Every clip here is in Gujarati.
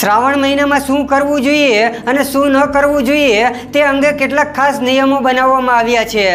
શ્રાવણ મહિનામાં શું કરવું જોઈએ અને શું ન કરવું જોઈએ તે અંગે કેટલાક ખાસ નિયમો બનાવવામાં આવ્યા છે,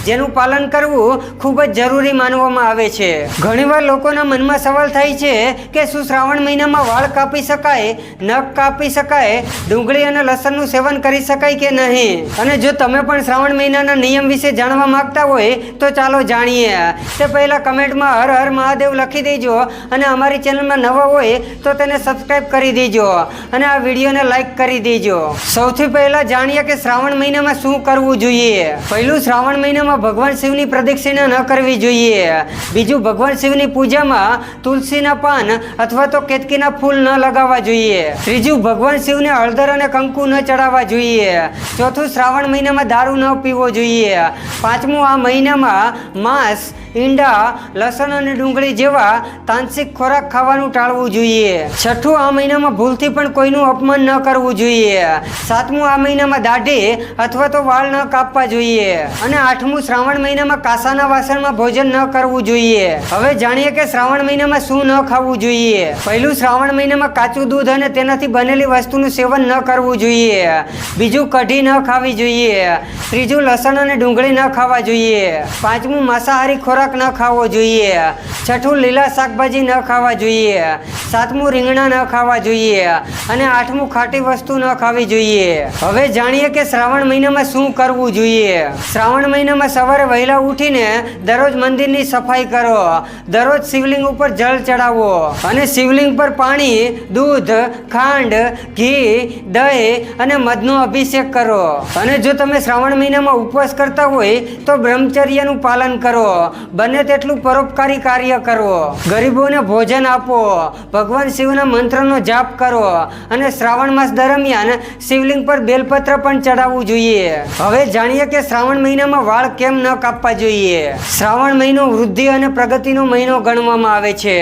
જેનું પાલન કરવું ખૂબ જ જરૂરી માનવામાં આવે છે। ઘણીવાર લોકોના મનમાં સવાલ થાય છે કે શું શ્રાવણ મહિનામાં વાળ કાપી શકાય, નખ કાપી શકાય, ડુંગળી અને લસણનું સેવન કરી શકાય કે નહીં। અને જો તમે પણ શ્રાવણ મહિનાના નિયમ વિશે જાણવા માંગતા હોય તો ચાલો જાણીએ। તે પહેલા કમેન્ટમાં હર હર મહાદેવ લખી દેજો અને અમારી ચેનલમાં નવા હોય તો તેને સબસ્ક્રાઇબ કરી દેજો અને આ વિડીયોને લાઈક કરી દેજો। સૌથી પહેલા જાણીએ કે શ્રાવણ મહિનામાં શું કરવું જોઈએ। પહેલું, શ્રાવણ મહિનામાં ભગવાન શિવની પ્રદક્ષિણા ન કરવી જોઈએ। બીજું, ભગવાન શિવની પૂજામાં તુલસીના પાન અથવા તો કેતકીના ફૂલ ન લગાવવા જોઈએ। ત્રીજું, ભગવાન શિવને હળદર અને કંકુ ન ચડાવવા જોઈએ। ચોથું, શ્રાવણ મહિનામાં દારૂ ન પીવો જોઈએ। પાંચમું, આ મહિનામાં માંસ, ઈંડા, લસણ અને ડુંગળી જેવા તાંત્રિક ખોરાક ખાવાનું ટાળવું જોઈએ। છઠ્ઠું, આ મહિનામાં ભૂલથી પણ કોઈનું અપમાન ન કરવું જોઈએ। સાતમું, આ મહિનામાં દાઢી અથવા તો વાળ ન કાપવા જોઈએ। અને આઠમું, શ્રાવણ મહિનામાં કાંસાના વાસણમાં ભોજન ન કરવું જોઈએ। હવે જાણીએ કે શ્રાવણ મહિનામાં શું ન ખાવું જોઈએ। પહેલું, શ્રાવણ મહિનામાં કાચું દૂધ અને તેનાથી બનેલી વસ્તુનું સેવન ન કરવું જોઈએ। બીજું, કઢી ન ખાવી જોઈએ। ત્રીજું, લસણ અને ડુંગળી ન ખાવા જોઈએ। પાંચમું, માંસાહારી ખોરાક ન ખાવો જોઈએ। છઠ્ઠું, લીલા શાકભાજી ન ખાવા જોઈએ। સાતમું, રીંગણા ન ખાવા જોઈએ અને આઠમું, ખાટી વસ્તુ ન ખાવી જોઈએ। હવે જાણીએ કે શ્રાવણ મહિનામાં શું કરવું જોઈએ। શ્રાવણ મહિનામાં સવારે વહેલા ઉઠીને દરરોજ મંદિરની સફાઈ કરો, દરરોજ શિવલિંગ ઉપર જળ ચડાવો અને શિવલિંગ પર પાણી, દૂધ, ખાંડ, ઘી, દહીં અને મધનો અભિષેક કરો। અને જો તમે શ્રાવણ મહિનામાં ઉપવાસ કરતા હોય તો બ્રહ્મચર્યનું પાલન કરો, બને તેટલું પરોપકારી કાર્ય કરો, ગરીબોને ભોજન આપો, ભગવાન શિવના મંત્રનો જાપ કરો અને શ્રાવણ માસ દરમિયાન શિવલિંગ પર બેલપત્ર પણ ચડાવવું જોઈએ। હવે જાણીએ કે શ્રાવણ મહિનામાં વાળ કેમ ન કાપવા જોઈએ। શ્રાવણ મહિનો વૃદ્ધિ અને પ્રગતિનો મહિનો ગણવામાં આવે છે,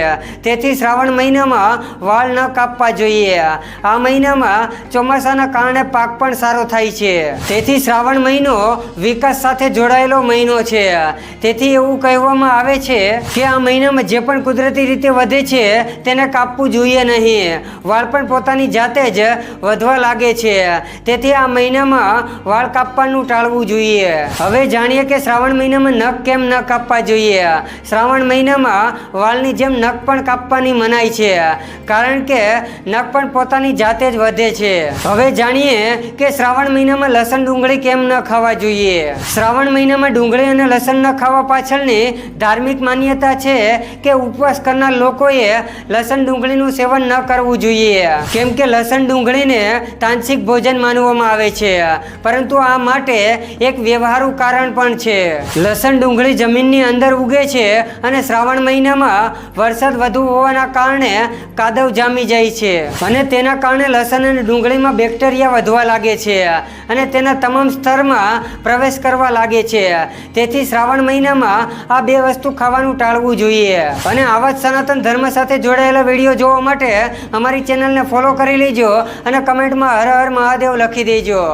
તેથી શ્રાવણ મહિનામાં વાળ ન કાપવા જોઈએ। આ મહિનામાં ચોમાસાના કારણે પાક પણ સારો થાય છે, તેથી શ્રાવણ મહિનો વિકાસ સાથે જોડાયેલો મહિનો છે। તેથી એવું કહેવામાં આવે છે કે આ મહિનામાં જે પણ કુદરતી રીતે વધે છે તેને કાપવું જોઈએ નહીં। વાળ પણ પોતાની જાતે જ વધવા લાગે છે, તેથી આ મહિનામાં વાળ કાપવાનું ટાળવું જોઈએ। હવે જાણીએ કે શ્રાવણ મહિનામાં નખ કેમ ન કાપવા જોઈએ। શ્રાવણ મહિનામાં વાળની જેમ નખ પણ કાપવાની મનાઈ છે, કારણ કે નખ પણ પોતાની જાતે જ વધે છે। હવે જાણીએ કે શ્રાવણ મહિનામાં લસણ ડુંગળી કેમ ન ખાવા જોઈએ। શ્રાવણ મહિનામાં ડુંગળી અને લસણ ન ખાવા પાછળની ધાર્મિક માન્યતા છે કે ઉપવાસ કરનાર લોકોએ લસણ ડુંગળીનું સેવન ન કરવું જોઈએ, કેમ કે લસણ ડુંગળીને તાંત્રિક ભોજન માનવામાં આવે છે, પરંતુ આ માટે એક વ્યવહારુ કારણ પણ છે। લસણ ડુંગળી જમીનની અંદર ઉગે છે અને શ્રાવણ મહિનામાં વરસાદ વધુ હોવાના કારણે કાદવ જામી જાય છે અને તેના કારણે લસણ અને ડુંગળીમાં બેક્ટેરિયા વધવા લાગે છે અને તેના તમામ સ્તરમાં પ્રવેશ કરવા લાગે છે। તેથી શ્રાવણ મહિનામાં આ બે વસ્તુ ખાવાનું ટાળવું જોઈએ। અને આવા જ સનાતન ધર્મ સાથે જોડાયેલા વિડીયો જોવા માટે અમારી ચેનલને ફોલો કરી લેજો અને કમેન્ટમાં હર હર મહાદેવ લખી દેજો।